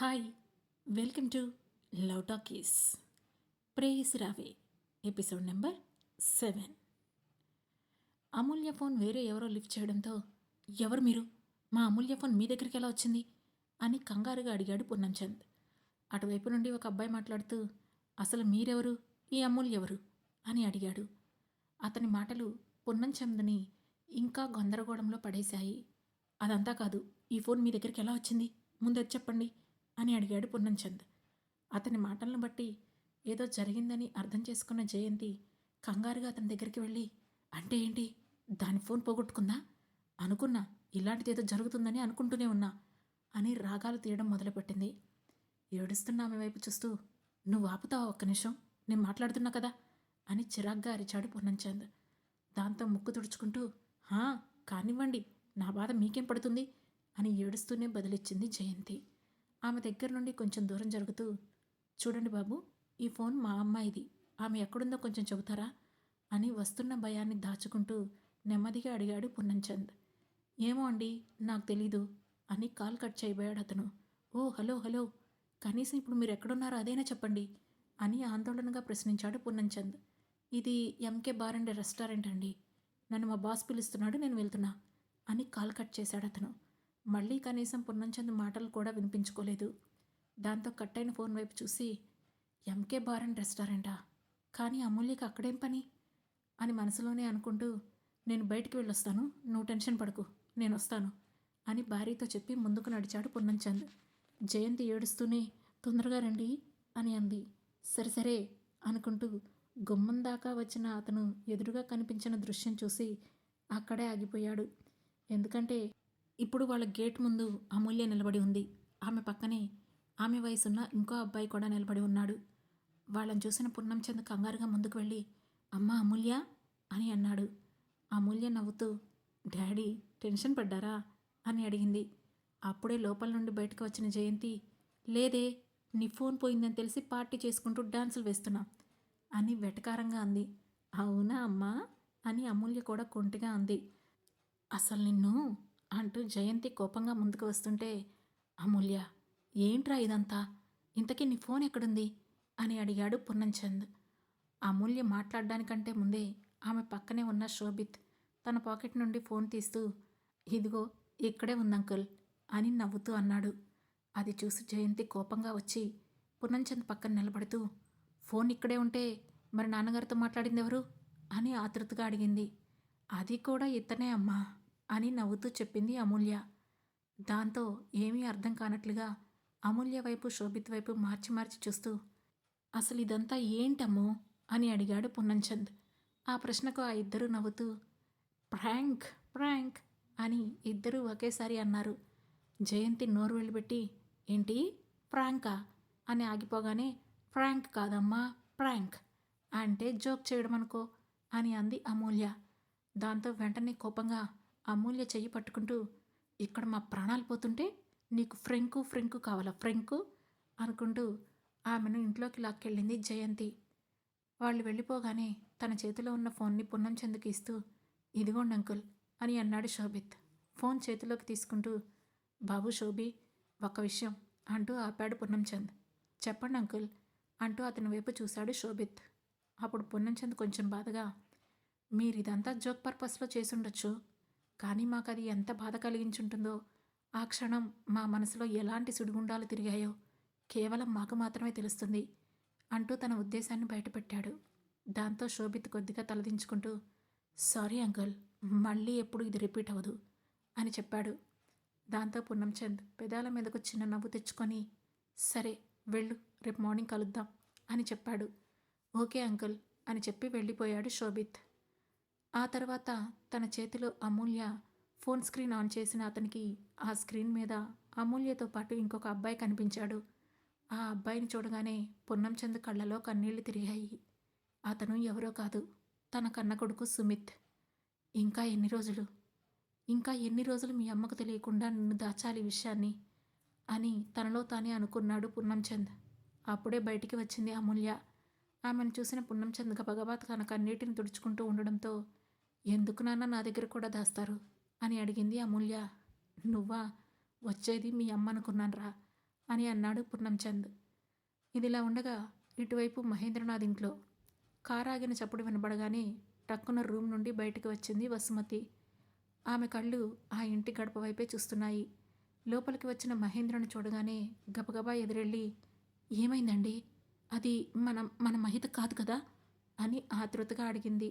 Hi, welcome to love talkies. ప్రేయసి రావే episode number 7. అమూల్య phone వేరే ఎవరో లిఫ్ట్ చేయడంతో, ఎవరు మీరు? మా అమూల్య ఫోన్ మీ దగ్గరికి ఎలా వచ్చింది అని కంగారుగా అడిగాడు పూర్ణంచంద్. అటువైపు నుండి ఒక అబ్బాయి మాట్లాడుతూ, అసలు మీరెవరు, ఈ అమూల్య ఎవరు అని అడిగాడు. అతని మాటలు పూర్ణంచంద్ని ఇంకా గందరగోళంలో పడేశాయి. అదంతా కాదు, ఈ ఫోన్ మీ దగ్గరికి ఎలా వచ్చింది, ముందది చెప్పండి అని అడిగాడు పూర్ణంచంద్. అతని మాటలను బట్టి ఏదో జరిగిందని అర్థం చేసుకున్న జయంతి కంగారుగా అతని దగ్గరికి వెళ్ళి, అంటే ఏంటి, దాని ఫోన్ పోగొట్టుకుందా? అనుకున్నా, ఇలాంటిదేదో జరుగుతుందని అనుకుంటూనే ఉన్నా అని రాగాలు తీయడం మొదలుపెట్టింది. ఏడుస్తున్న ఆమె వైపు చూస్తూ, నువ్వు ఆపుతావా ఒక్క నిమిషం, నేను మాట్లాడుతున్నా కదా అని చిరాగ్గా అరిచాడు పూర్ణంచంద్. దాంతో ముక్కు తుడుచుకుంటూ, హా కానివ్వండి, నా బాధ మీకేం పడుతుంది అని ఏడుస్తూనే బదిలిచ్చింది జయంతి. ఆమె దగ్గర నుండి కొంచెం దూరం జరుగుతూ, చూడండి బాబు, ఈ ఫోన్ మా అమ్మాయిది, ఆమె ఎక్కడుందో కొంచెం చెబుతారా అని వస్తున్న భయాన్ని దాచుకుంటూ నెమ్మదిగా అడిగాడు పూర్ణంచంద్. ఏమో అండి, నాకు తెలీదు అని కాల్ కట్ చేయబోయాడు అతను. ఓ హలో హలో, కనీసం ఇప్పుడు మీరు ఎక్కడున్నారో అదైనా చెప్పండి అని ఆందోళనగా ప్రశ్నించాడు పూర్ణంచంద్. ఇది ఎంకే బార్ అండ్ రెస్టారెంట్ అండి, నన్ను మా బాస్ పిలుస్తున్నాడు, నేను వెళ్తున్నా అని కాల్ కట్ చేశాడు అతను. మళ్ళీ కనీసం పూర్ణంచంద్ మాటలు కూడా వినిపించుకోలేదు. దాంతో కట్టైన ఫోన్ వైపు చూసి, ఎంకే బార్ అండ్ రెస్టారెంటా, కానీ అమూల్యకి అక్కడేం పని అని మనసులోనే అనుకుంటూ, నేను బయటికి వెళ్ళొస్తాను, నువ్వు టెన్షన్ పడకు, నేను వస్తాను అని భార్యతో చెప్పి ముందుకు నడిచాడు పూర్ణంచంద్. జయంతి ఏడుస్తూనే, తొందరగా రండి అని అంది. సరే సరే అనుకుంటూ గుమ్మం దాకా వచ్చిన అతను ఎదురుగా కనిపించిన దృశ్యం చూసి అక్కడే ఆగిపోయాడు. ఎందుకంటే ఇప్పుడు వాళ్ళ గేట్ ముందు అమూల్య నిలబడి ఉంది. ఆమె పక్కనే ఆమె వయసున్న ఇంకో అబ్బాయి కూడా నిలబడి ఉన్నాడు. వాళ్ళని చూసిన పూర్ణంచంద్ కంగారుగా ముందుకు వెళ్ళి, అమ్మా అమూల్య అని అన్నాడు. అమూల్య నవ్వుతూ, డాడీ టెన్షన్ పడ్డారా అని అడిగింది. అప్పుడే లోపల నుండి బయటకు వచ్చిన జయంతి, లేదే, నీ ఫోన్ పోయిందని తెలిసి పార్టీ చేసుకుంటూ డాన్సులు వేస్తున్నా అని వెటకారంగా అంది. అవునా అమ్మా అని అమూల్య కూడా కొంటిగా అంది. అసలు నిన్ను అంటూ జయంతి కోపంగా ముందుకు వస్తుంటే, అమూల్య ఏంట్రా ఇదంతా, ఇంతకీ నీ ఫోన్ ఎక్కడుంది అని అడిగాడు పూర్ణంచంద్. అమూల్య మాట్లాడడానికంటే ముందే ఆమె పక్కనే ఉన్న శోభిత్ తన పాకెట్ నుండి ఫోన్ తీస్తూ, ఇదిగో ఇక్కడే ఉంది అంకుల్ అని నవ్వుతూ అన్నాడు. అది చూసి జయంతి కోపంగా వచ్చి పూర్ణంచంద్ పక్కన నిలబడుతూ, ఫోన్ ఇక్కడే ఉంటే మరి నాన్నగారితో మాట్లాడింది ఎవరు అని ఆతృతగా అడిగింది. అది కూడా ఇతనే అమ్మా అని నవ్వుతూ చెప్పింది అమూల్య. దాంతో ఏమీ అర్థం కానట్లుగా అమూల్య వైపు శోభిత్ వైపు మార్చి మార్చి చూస్తూ, అసలు ఇదంతా ఏంటమ్మో అని అడిగాడు పూర్ణంచంద్. ఆ ప్రశ్నకు ఆ ఇద్దరూ నవ్వుతూ, ప్రాంక్ ప్రాంక్ అని ఇద్దరూ ఒకేసారి అన్నారు. జయంతి నోరు వెళ్ళిపెట్టి, ఏంటి ప్రాంకా అని ఆగిపోగానే, ప్రాంక్ కాదమ్మా ప్రాంక్, అంటే జోక్ చేయడం అనుకో అని అంది అమూల్య. దాంతో వెంటనే కోపంగా అమూల్య చెయ్యి పట్టుకుంటూ, ఇక్కడ మా ప్రాణాలు పోతుంటే నీకు ఫ్రెంకు ఫ్రెంకు కావాలా ఫ్రెంకు అనుకుంటూ ఆమెను ఇంట్లోకి లాక్కెళ్ళింది జయంతి. వాళ్ళు వెళ్ళిపోగానే తన చేతిలో ఉన్న ఫోన్ని పూర్ణంచంద్కి ఇస్తూ, ఇదిగోండి అంకుల్ అని అన్నాడు శోభిత్. ఫోన్ చేతిలోకి తీసుకుంటూ, బాబు శోభి, ఒక్క విషయం అంటూ ఆపాడు పూర్ణంచంద్. చెప్పండి అంకుల్ అంటూ అతని వైపు చూశాడు శోభిత్. అప్పుడు పూర్ణంచంద్ కొంచెం బాధగా, మీరిదంతా జోక్ పర్పస్లో చేసుండొచ్చు, కానీ మాకు అది ఎంత బాధ కలిగించుంటుందో, ఆ క్షణం మా మనసులో ఎలాంటి సుడిగుండాలు తిరిగాయో కేవలం మాకు మాత్రమే తెలుస్తుంది అంటూ తన ఉద్దేశాన్ని బయటపెట్టాడు. దాంతో శోభిత్ కొద్దిగా తలదించుకుంటూ, సారీ అంకుల్, మళ్ళీ ఎప్పుడు ఇది రిపీట్ అవ్వదు అని చెప్పాడు. దాంతో పూర్ణంచంద్ పెదాల మీదకు చిన్న నవ్వు తెచ్చుకొని, సరే వెళ్ళు, రేపు మార్నింగ్ కలుద్దాం అని చెప్పాడు. ఓకే అంకుల్ అని చెప్పి వెళ్ళిపోయాడు శోభిత్. ఆ తర్వాత తన చేతిలో అమూల్య ఫోన్ స్క్రీన్ ఆన్ చేసిన అతనికి ఆ స్క్రీన్ మీద అమూల్యతో పాటు ఇంకొక అబ్బాయి కనిపించాడు. ఆ అబ్బాయిని చూడగానే పూర్ణంచంద్ కళ్ళలో కన్నీళ్లు తిరిగాయి. అతను ఎవరో కాదు, తన కన్న కొడుకు సుమిత్. ఇంకా ఎన్ని రోజులు, ఇంకా ఎన్ని రోజులు మీ అమ్మకు తెలియకుండా నిన్ను దాచాలి విషయాన్ని అని తనలో తానే అనుకున్నాడు పూర్ణంచంద్. అప్పుడే బయటికి వచ్చింది అమూల్య. ఆమెను చూసిన పూర్ణంచంద్ గబగబా తన కన్నీటిని తుడుచుకుంటూ ఉండడంతో, ఎందుకు నాన్న నా దగ్గర కూడా దాస్తారు అని అడిగింది అమూల్య. నువ్వా, వచ్చేది మీ అమ్మ అనుకున్నాన్రా అని అన్నాడు పూర్ణంచంద్. ఇదిలా ఉండగా ఇటువైపు మహేంద్రనాథ్ ఇంట్లో కారు ఆగిన చప్పుడు వినబడగానే టక్కున రూమ్ నుండి బయటికి వచ్చింది వసుమతి. ఆమె కళ్ళు ఆ ఇంటి గడప వైపే చూస్తున్నాయి. లోపలికి వచ్చిన మహేంద్రను చూడగానే గబగబా ఎదురెళ్ళి, ఏమైందండి? అది మన మన మహిత కాదు కదా అని ఆతృతగా అడిగింది.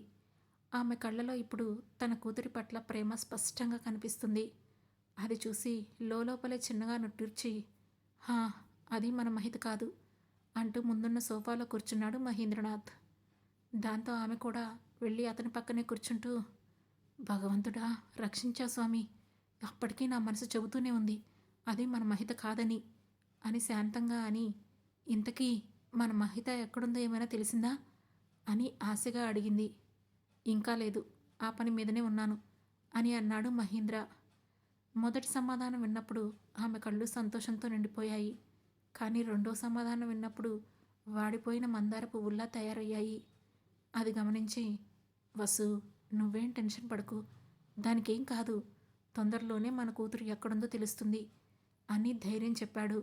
ఆమె కళ్ళలో ఇప్పుడు తన కూతురి పట్ల ప్రేమ స్పష్టంగా కనిపిస్తుంది. అది చూసి లోపలే చిన్నగా నిట్టూర్చి, హా, అది మన మహిత కాదు అంటూ ముందున్న సోఫాలో కూర్చున్నాడు మహేంద్రనాథ్. దాంతో ఆమె కూడా వెళ్ళి అతని పక్కనే కూర్చుంటూ, భగవంతుడా రక్షించా స్వామి, అప్పటికీ నా మనసు చెబుతూనే ఉంది అది మన మహిత కాదని అని శాంతంగా అని, ఇంతకీ మన మహిత ఎక్కడుందో ఏమైనా తెలిసిందా అని ఆశగా అడిగింది. ఇంకా లేదు, ఆ పని మీదనే ఉన్నాను అని అన్నాడు మహేంద్ర. మొదటి సమాధానం విన్నప్పుడు ఆమె కళ్ళు సంతోషంతో నిండిపోయాయి. కానీ రెండో సమాధానం విన్నప్పుడు వాడిపోయిన మందార పువ్వుల్లా తయారయ్యాయి. అది గమనించి, వసు, నువ్వేం టెన్షన్ పడకు, దానికేం కాదు, తొందరలోనే మన కూతురు ఎక్కడుందో తెలుస్తుంది అని ధైర్యం చెప్పాడు.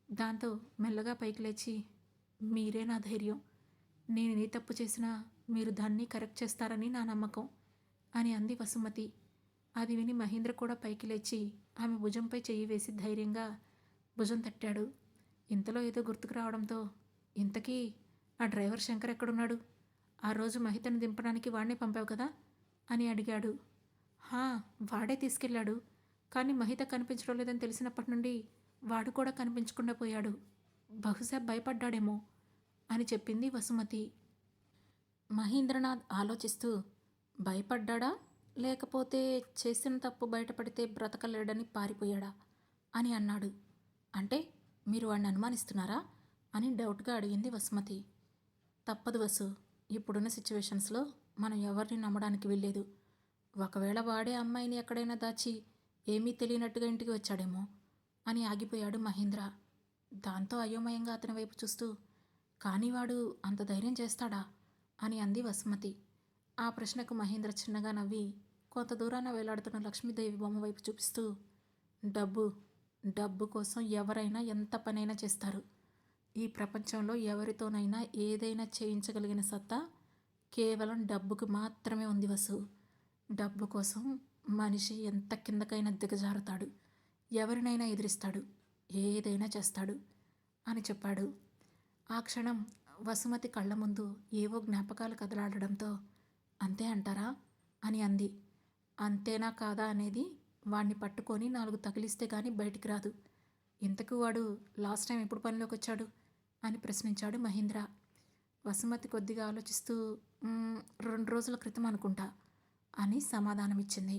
దాంతో మెల్లగా పైకి లేచి, మీరే నా ధైర్యం, నేను ఏ తప్పు చేసినా మీరు దాన్ని కరెక్ట్ చేస్తారని నా నమ్మకం అని అంది వసుమతి. అది విని మహేంద్ర కూడా పైకి లేచి ఆమె భుజంపై చెయ్యి వేసి ధైర్యంగా భుజం తట్టాడు. ఇంతలో ఏదో గుర్తుకు రావడంతో, ఇంతకీ ఆ డ్రైవర్ శంకర్ ఎక్కడున్నాడు? ఆ రోజు మహితను దింపడానికి వాడినే పంపావు కదా అని అడిగాడు. హా, వాడే తీసుకెళ్ళాడు, కానీ మహిత కనిపించడం లేదని తెలిసినప్పటి నుండి వాడు కూడా కనిపించకుండా పోయాడు. బహుశా భయపడ్డాడేమో అని చెప్పింది వసుమతి. మహేంద్రనాథ్ ఆలోచిస్తూ, భయపడ్డా లేకపోతే చేసిన తప్పు బయటపడితే బ్రతకలేడని పారిపోయాడా అని అన్నాడు. అంటే మీరు వాడిని అనుమానిస్తున్నారా అని డౌట్గా అడిగింది వసుమతి. తప్పదు వసు, ఇప్పుడున్న సిచ్యువేషన్స్లో మనం ఎవరిని నమ్మడానికి వీల్లేదు. ఒకవేళ వాడే అమ్మాయిని ఎక్కడైనా దాచి ఏమీ తెలియనట్టుగా ఇంటికి వచ్చాడేమో అని ఆగిపోయాడు మహేంద్ర. దాంతో అయోమయంగా అతని వైపు చూస్తూ, కానీ వాడు అంత ధైర్యం చేస్తాడా అని అంది వసుమతి. ఆ ప్రశ్నకు మహేంద్ర చిన్నగా నవ్వి కొంత దూరాన వేలాడుతున్న లక్ష్మీదేవి బొమ్మ వైపు చూపిస్తూ, డబ్బు డబ్బు కోసం ఎవరైనా ఎంత పనైనా చేస్తారు. ఈ ప్రపంచంలో ఎవరితోనైనా ఏదైనా చేయించగలిగిన సత్తా కేవలం డబ్బుకు మాత్రమే ఉంది వసు. డబ్బు కోసం మనిషి ఎంత కిందకైనా దిగజారుతాడు, ఎవరినైనా ఎదిరిస్తాడు, ఏదైనా చేస్తాడు అని చెప్పాడు. ఆ క్షణం వసుమతి కళ్ళ ముందు ఏవో జ్ఞాపకాలు కదలాడడంతో, అంతే అంటారా అని అంది. అంతేనా కాదా అనేది వాణ్ణి పట్టుకొని 4 తగిలిస్తే కానీ బయటికి రాదు. ఇంతకు వాడు లాస్ట్ టైం ఎప్పుడు పనిలోకి వచ్చాడు అని ప్రశ్నించాడు మహేంద్ర. వసుమతి కొద్దిగా ఆలోచిస్తూ, 2 రోజుల క్రితం అనుకుంటా అని సమాధానమిచ్చింది.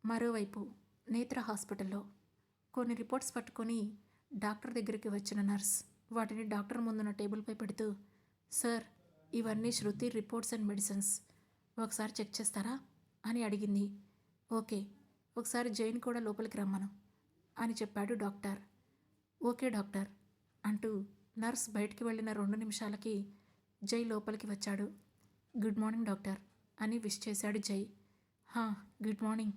మరోవైపు నేత్ర హాస్పిటల్లో కొన్ని రిపోర్ట్స్ పట్టుకొని డాక్టర్ దగ్గరికి వచ్చిన నర్స్ వాటిని డాక్టర్ ముందున్న టేబుల్పై పెడుతూ, సార్, ఇవన్నీ శృతి రిపోర్ట్స్ అండ్ మెడిసిన్స్, ఒకసారి చెక్ చేస్తారా అని అడిగింది. ఓకే, ఒకసారి జైన్ కూడా లోపలికి రమ్మను అని చెప్పాడు డాక్టర్. ఓకే డాక్టర్ అంటూ నర్స్ బయటికి వెళ్ళిన 2 నిమిషాలకి జై లోపలికి వచ్చాడు. గుడ్ మార్నింగ్ డాక్టర్ అని విష్ చేశాడు జై. హా, good morning,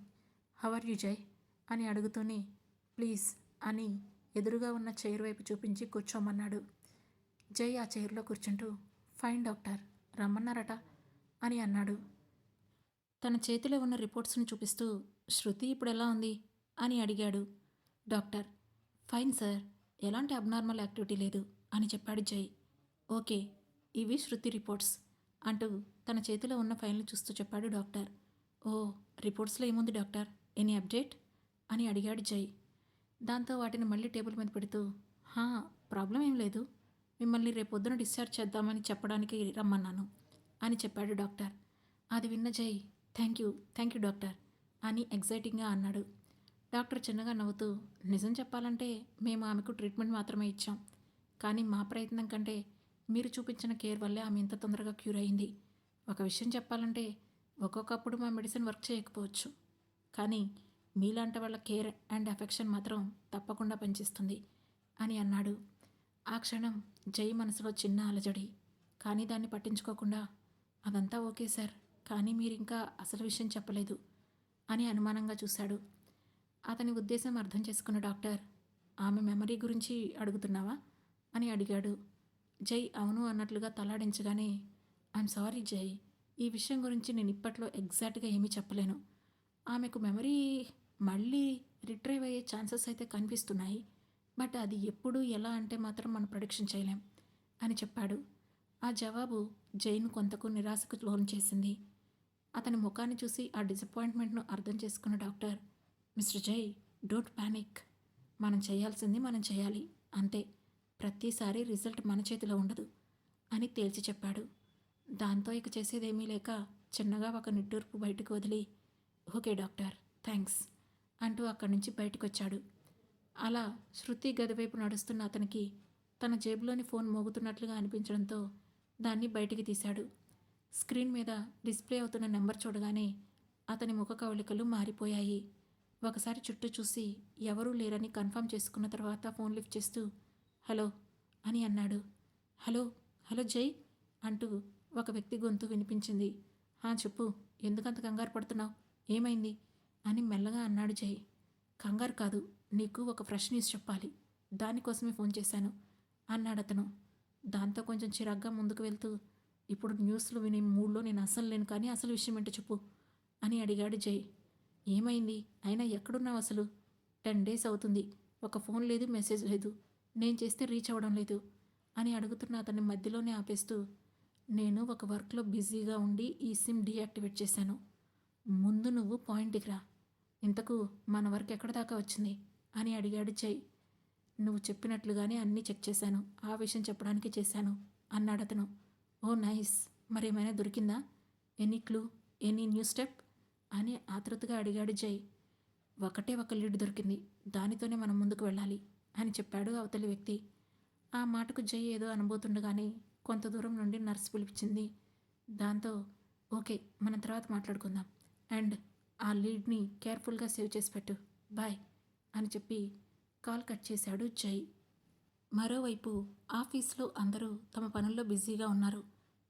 how are you Jai అని అడుగుతూనే, ప్లీజ్ అని ఎదురుగా ఉన్న చైర్ వైపు చూపించి కూర్చోమన్నాడు. జై ఆ చైర్లో కూర్చుంటూ, ఫైన్ డాక్టర్, రమ్మన్నారట అని అన్నాడు. తన చేతిలో ఉన్న రిపోర్ట్స్ని చూపిస్తూ, శృతి ఇప్పుడు ఎలా ఉంది అని అడిగాడు. డాక్టర్, ఫైన్ సార్, ఎలాంటి అబ్నార్మల్ యాక్టివిటీ లేదు అని చెప్పాడు జై. ఓకే, ఇవి శృతి రిపోర్ట్స్ అంటూ తన చేతిలో ఉన్న ఫైల్ని చూస్తూ చెప్పాడు డాక్టర్. ఓ, రిపోర్ట్స్లో ఏముంది డాక్టర్, ఎనీ అప్డేట్ అని అడిగాడు జై. దాంతో వాటిని మళ్ళీ టేబుల్ మీద పెడుతూ, ప్రాబ్లం ఏం లేదు, మిమ్మల్ని రేపొద్దున డిశ్చార్జ్ చేద్దామని చెప్పడానికి రమ్మన్నాను అని చెప్పాడు డాక్టర్. అది విన్న జై, థ్యాంక్ యూ డాక్టర్ అని ఎగ్జైటింగ్గా అన్నాడు. డాక్టర్ చిన్నగా నవ్వుతూ, నిజం చెప్పాలంటే మేము ఆమెకు ట్రీట్మెంట్ మాత్రమే ఇచ్చాం, కానీ మా ప్రయత్నం కంటే మీరు చూపించిన కేర్ వల్లే ఆమె ఇంత తొందరగా క్యూర్ అయింది. ఒక విషయం చెప్పాలంటే ఒక్కొక్కప్పుడు మా మెడిసిన్ వర్క్ చేయకపోవచ్చు, కానీ మీలాంటి వాళ్ళ కేర్ అండ్ అఫెక్షన్ మాత్రం తప్పకుండా పనిచేస్తుంది అని అన్నాడు. ఆ క్షణం జై మనసులో చిన్న అలజడి, కానీ దాన్ని పట్టించుకోకుండా, అదంతా ఓకే సార్, కానీ మీరు ఇంకా అసలు విషయం చెప్పలేదు అని అనుమానంగా చూశాడు. అతని ఉద్దేశం అర్థం చేసుకున్న డాక్టర్, ఆమె మెమరీ గురించి అడుగుతున్నావా అని అడిగాడు. జై అవును అన్నట్లుగా తలాడించగానే, ఐఎమ్ సారీ జై, ఈ విషయం గురించి నేను ఇప్పట్లో ఎగ్జాక్ట్గా ఏమీ చెప్పలేను. ఆమెకు మెమరీ మళ్ళీ రిట్రైవ్ అయ్యే ఛాన్సెస్ అయితే కనిపిస్తున్నాయి. బట్ అది ఎప్పుడు ఎలా అంటే మాత్రం మనం ప్రొడిక్షన్ చేయలేం అని చెప్పాడు. ఆ జవాబు జైను కొంతకు నిరాశకు లోను చేసింది. అతని ముఖాన్ని చూసి ఆ డిసప్పాయింట్మెంట్ను అర్థం చేసుకున్న డాక్టర్, మిస్టర్ జై, డోంట్ ప్యానిక్. మనం చేయాల్సింది మనం చేయాలి అంతే. ప్రతిసారి రిజల్ట్ మన చేతిలో ఉండదు అని తేల్చి చెప్పాడు. దాంతో ఇక చేసేదేమీ లేక చిన్నగా ఒక నిట్టూర్పు బయటకు వదిలి, ఓకే డాక్టర్, థ్యాంక్స్ అంటూ అక్కడి నుంచి బయటకు వచ్చాడు. అలా శృతి గదివైపు నడుస్తున్న అతనికి తన జేబులోని ఫోన్ మోగుతున్నట్లుగా అనిపించడంతో దాన్ని బయటికి తీశాడు. స్క్రీన్ మీద డిస్ప్లే అవుతున్న నెంబర్ చూడగానే అతని ముఖ కవళికలు మారిపోయాయి. ఒకసారి చుట్టూ చూసి ఎవరూ లేరని కన్ఫర్మ్ చేసుకున్న తర్వాత ఫోన్ లిఫ్ట్ చేస్తూ హలో అని అన్నాడు. హలో హలో జై అంటూ ఒక వ్యక్తి గొంతు వినిపించింది. చెప్పు, ఎందుకంత కంగారు పడుతున్నావు, ఏమైంది అని మెల్లగా అన్నాడు జై. కంగారు కాదు, నీకు ఒక ఫ్రెష్ న్యూస్ చెప్పాలి, దానికోసమే ఫోన్ చేశాను అన్నాడతను. దాంతో కొంచెం చిరాగ్గా ముందుకు వెళ్తూ, ఇప్పుడు న్యూస్లు వినే మూడ్లో నేను అసలు లేను, కానీ అసలు విషయం ఏంటో చెప్పు అని అడిగాడు జై. ఏమైంది, అయినా ఎక్కడున్నావు అసలు? 10 days అవుతుంది, ఒక ఫోన్ లేదు, మెసేజ్ లేదు, నేను చేస్తే రీచ్ అవ్వడం లేదు అని అడుగుతున్న అతన్ని మధ్యలోనే ఆపేస్తూ, నేను ఒక వర్క్లో బిజీగా ఉండి ఈ సిమ్ డీయాక్టివేట్ చేశాను. ముందు నువ్వు పాయింట్కి రా. ఇంతకు మన వర్క్ ఎక్కడ దాకా వచ్చింది అని అడిగాడు జై. నువ్వు చెప్పినట్లుగానే అన్నీ చెక్ చేశాను, ఆ విషయం చెప్పడానికి చేశాను అన్నాడతను. ఓ నైస్, మరేమైనా దొరికిందా? Any clue, any new step అని ఆతృతగా అడిగాడు జై. ఒకటే ఒక లీడ్ దొరికింది, దానితోనే మనం ముందుకు వెళ్ళాలి అని చెప్పాడు అవతలి వ్యక్తి. ఆ మాటకు జై ఏదో అనబోతుండగానే కొంత దూరం నుండి నర్సు పిలిపించింది. దాంతో ఓకే, మనం తర్వాత మాట్లాడుకుందాం, అండ్ ఆ లీడ్ని కేర్ఫుల్గా సేవ్ చేసి పెట్టు, బాయ్ అని చెప్పి కాల్ కట్ చేశాడు జై. మరోవైపు ఆఫీస్లో అందరూ తమ పనుల్లో బిజీగా ఉన్నారు.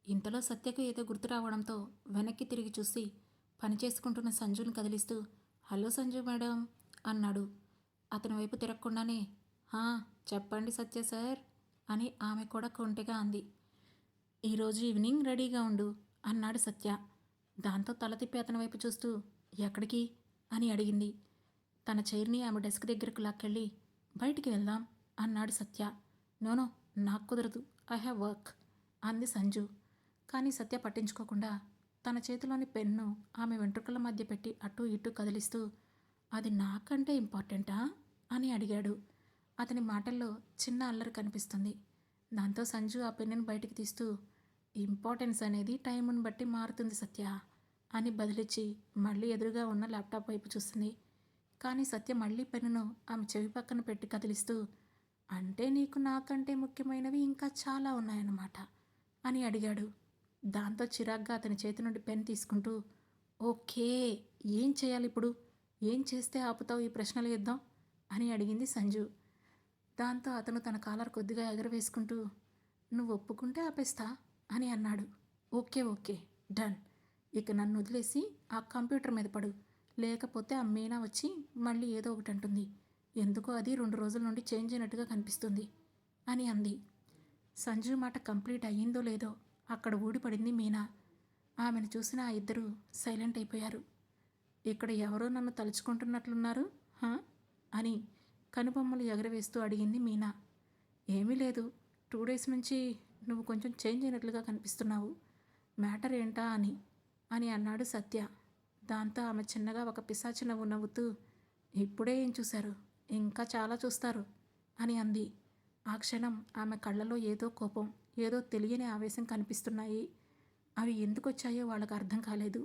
ఇంతలో సత్యకు ఏదో గుర్తు రావడంతో వెనక్కి తిరిగి చూసి పని చేసుకుంటున్న సంజుని కదిలిస్తూ, హలో సంజు మేడం అన్నాడు. అతని వైపు తిరగకుండానే, చెప్పండి సత్య సార్ అని ఆమె కూడా కొంటెగా అంది. ఈరోజు ఈవినింగ్ రెడీగా ఉండు అన్నాడు సత్య. దాంతో తల తిప్పి అతని వైపు చూస్తూ, ఎక్కడికి అని అడిగింది. తన చైర్ని ఆమె డెస్క్ దగ్గరకు లాక్కెళ్ళి, బయటికి వెళ్దాం అన్నాడు సత్య. నోనో, నాకు కుదరదు, ఐ హ్యావ్ వర్క్ అంది సంజు. కానీ సత్య పట్టించుకోకుండా తన చేతిలోని పెన్ను ఆమె వెంట్రుకల మధ్య పెట్టి అటూ ఇటూ కదిలిస్తూ, అది నాకంటే ఇంపార్టెంటా అని అడిగాడు. అతని మాటల్లో చిన్న అల్లరి కనిపిస్తుంది. దాంతో సంజు ఆ పెన్నును బయటికి తీస్తూ, ఇంపార్టెన్స్ అనేది టైమును బట్టి మారుతుంది సత్య అని బదిలిచ్చి మళ్ళీ ఎదురుగా ఉన్న ల్యాప్టాప్ వైపు చూస్తుంది. కానీ సత్య మళ్ళీ పెన్నును ఆమె చెవి పక్కన పెట్టి కదిలిస్తూ, అంటే నీకు నాకంటే ముఖ్యమైనవి ఇంకా చాలా ఉన్నాయన్నమాట అని అడిగాడు. దాంతో చిరాగ్గా అతని చేతి నుండి పెన్ తీసుకుంటూ, ఓకే, ఏం చేయాలి ఇప్పుడు, ఏం చేస్తే ఆపుతావు ఈ ప్రశ్నలు యుద్ధం అని అడిగింది సంజు. దాంతో అతను తన కాలర్ కొద్దిగా ఎగరవేసుకుంటూ, నువ్వు ఒప్పుకుంటే ఆపేస్తా అని అన్నాడు. ఓకే ఓకే, డన్, ఇక నన్ను వదిలేసి ఆ కంప్యూటర్ మీద పడు, లేకపోతే ఆ మీనా వచ్చి మళ్ళీ ఏదో ఒకటి అంటుంది, ఎందుకో అది 2 రోజుల నుండి చేంజ్ అయినట్టుగా కనిపిస్తుంది అని అంది. సంజు మాట కంప్లీట్ అయ్యిందో లేదో అక్కడ ఊడిపడింది మీనా. ఆమెను చూసిన ఆ ఇద్దరు సైలెంట్ అయిపోయారు. ఇక్కడ ఎవరో నన్ను తలుచుకుంటున్నట్లున్నారు అని కనుబొమ్మలు ఎగరవేస్తూ అడిగింది మీనా. ఏమీ లేదు, 2 days నుంచి నువ్వు కొంచెం చేంజ్ అయినట్లుగా కనిపిస్తున్నావు, మ్యాటర్ ఏంటా అని అన్నాడు సత్య. దాంతో ఆమె చిన్నగా ఒక పిశాచి నవ్వు నవ్వుతూ, ఇప్పుడే ఏం చూశారు, ఇంకా చాలా చూస్తారు అని అంది. ఆ క్షణం ఆమె కళ్ళలో ఏదో కోపం, ఏదో తెలియని ఆవేశం కనిపిస్తున్నాయి. అవి ఎందుకు వచ్చాయో వాళ్ళకు అర్థం కాలేదు.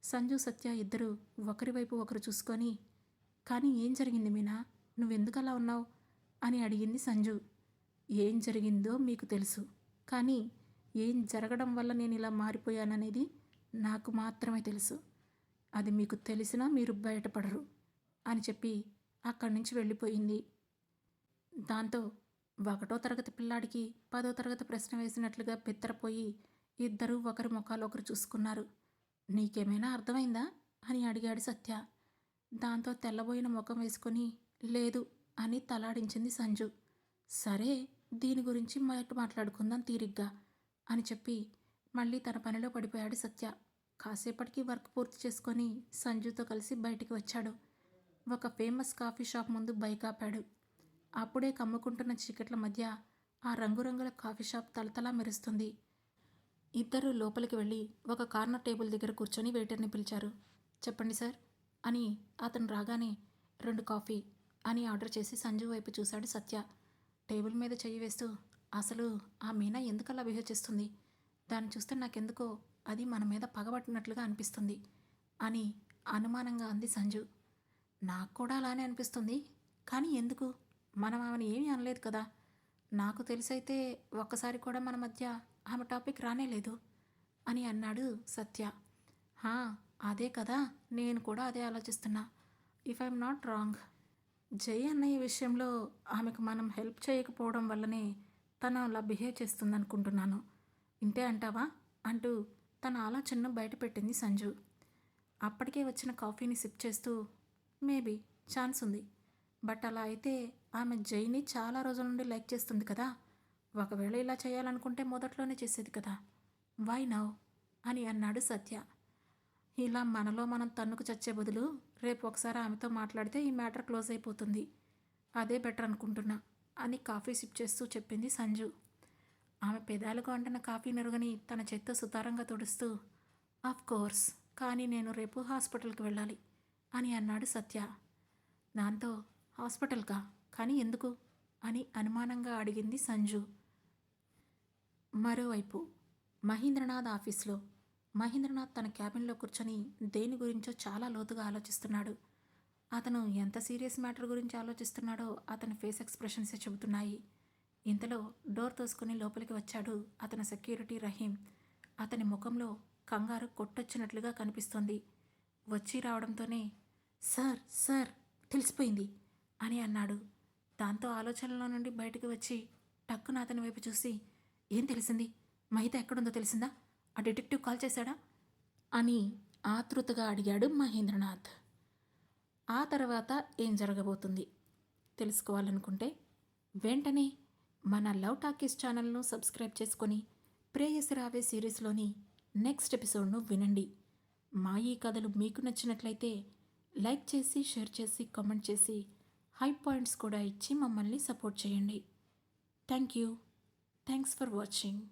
సంజు సత్య ఇద్దరు ఒకరి వైపు ఒకరు చూసుకొని, కానీ ఏం జరిగింది మీనా, నువ్వెందుకు అలా ఉన్నావు అని అడిగింది సంజు. ఏం జరిగిందో మీకు తెలుసు, కానీ ఏం జరగడం వల్ల నేను ఇలా మారిపోయాననేది నాకు మాత్రమే తెలుసు. అది మీకు తెలిసినా మీరు బయటపడరు అని చెప్పి అక్కడి నుంచి వెళ్ళిపోయింది. దాంతో 1వ తరగతి పిల్లాడికి 10వ తరగతి ప్రశ్న వేసినట్లుగా బిత్తరపోయి ఇద్దరూ ఒకరి ముఖాలు ఒకరు చూసుకున్నారు. నీకేమైనా అర్థమైందా అని అడిగాడు సత్య. దాంతో తెల్లబోయిన ముఖం వేసుకొని, లేదు అని తలాడించింది సంజు. సరే, దీని గురించి మాట్లాడుకుందాం తీరిగ్గా అని చెప్పి మళ్ళీ తన పనిలో పడిపోయాడు సత్య. కాసేపటికి వర్క్ పూర్తి చేసుకొని సంజుతో కలిసి బయటికి వచ్చాడు. ఒక ఫేమస్ కాఫీ షాప్ ముందు బైక్ ఆపాడు. అప్పుడే కమ్ముకుంటున్న చీకట్ల మధ్య ఆ రంగురంగుల కాఫీ షాప్ తలతలా మెరుస్తుంది. ఇద్దరూ లోపలికి వెళ్ళి ఒక కార్నర్ టేబుల్ దగ్గర కూర్చొని వెయిటర్ని పిలిచారు. చెప్పండి సార్ అని అతను రాగానే 2 కాఫీ అని ఆర్డర్ చేసి సంజు వైపు చూశాడు సత్య. టేబుల్ మీద చెయ్యి వేస్తూ, అసలు ఆ మీనా ఎందుకలా బిహేవ్ చేస్తుంది? దాన్ని చూస్తే నాకెందుకో అది మన మీద పగబట్టినట్లుగా అనిపిస్తుంది అని అనుమానంగా అంది సంజు. నాకు కూడా అలానే అనిపిస్తుంది. కానీ ఎందుకు? మనం ఆమెను ఏమీ అనలేదు కదా. నాకు తెలిసైతే ఒక్కసారి కూడా మన మధ్య ఆమె టాపిక్ రానేలేదు అని అన్నాడు సత్య. హా, అదే కదా, నేను కూడా అదే ఆలోచిస్తున్నా. ఇఫ్ ఐఎమ్ నాట్ రాంగ్, జై అన్నయ్య విషయంలో ఆమెకు మనం హెల్ప్ చేయకపోవడం వల్లనే తను అలా బిహేవ్ చేస్తుందనుకుంటున్నాను. ఇంతే అంటావా అంటూ తన ఆలోచనను బయటపెట్టింది సంజు. అప్పటికే వచ్చిన కాఫీని సిప్ చేస్తూ, మేబీ ఛాన్స్ ఉంది. బట్ అలా అయితే ఆమె జైని చాలా రోజుల నుండి లైక్ చేస్తుంది కదా. ఒకవేళ ఇలా చేయాలనుకుంటే మొదట్లోనే చేసేది కదా. వై నౌ అని అన్నాడు సత్య. ఇలా మనలో మనం తన్నుకు చచ్చే బదులు రేపు ఒకసారి ఆమెతో మాట్లాడితే ఈ మ్యాటర్ క్లోజ్ అయిపోతుంది. అదే బెటర్ అనుకుంటున్నా అని కాఫీ సిప్ చేస్తూ చెప్పింది సంజు. ఆమె పెదాలకు అంటున్న కాఫీ నరుగని తన చేత్తో సుతారంగా తుడుస్తూ, ఆఫ్ కోర్స్, కానీ నేను రేపు హాస్పిటల్కి వెళ్ళాలి అని అన్నాడు సత్య. దాంతో హాస్పిటల్కా? కానీ ఎందుకు అని అనుమానంగా అడిగింది సంజు. మరోవైపు మహేంద్రనాథ్ ఆఫీస్లో మహేంద్రనాథ్ తన క్యాబిన్లో కూర్చొని దేని గురించో చాలా లోతుగా ఆలోచిస్తున్నాడు. అతను ఎంత సీరియస్ మ్యాటర్ గురించి ఆలోచిస్తున్నాడో అతని ఫేస్ ఎక్స్ప్రెషన్సే చెబుతున్నాయి. ఇంతలో డోర్ తోసుకుని లోపలికి వచ్చాడు అతని సెక్యూరిటీ రహీం. అతని ముఖంలో కంగారు కొట్టొచ్చినట్లుగా కనిపిస్తోంది. వచ్చి రావడంతోనే సార్ సార్ తెలిసిపోయింది అని అన్నాడు. దాంతో ఆలోచనలో నుండి బయటకు వచ్చి టక్కున అతని వైపు చూసి, ఏం తెలిసింది? మహిత ఎక్కడుందో తెలిసిందా? ఆ డిటెక్టివ్ కాల్ చేశాడా అని ఆతృతగా అడిగాడు మహేంద్రనాథ్. ఆ తర్వాత ఏం జరగబోతుంది తెలుసుకోవాలనుకుంటే వెంటనే మన లవ్ టాకీస్ ఛానల్ను సబ్స్క్రైబ్ చేసుకొని ప్రేయసి రావే సిరీస్లోని నెక్స్ట్ ఎపిసోడ్ను వినండి. మా ఈ కథలు మీకు నచ్చినట్లయితే లైక్ చేసి, షేర్ చేసి, కామెంట్ చేసి, హై పాయింట్స్ కూడా ఇచ్చి మమ్మల్ని సపోర్ట్ చేయండి. Thank you. Thanks for watching.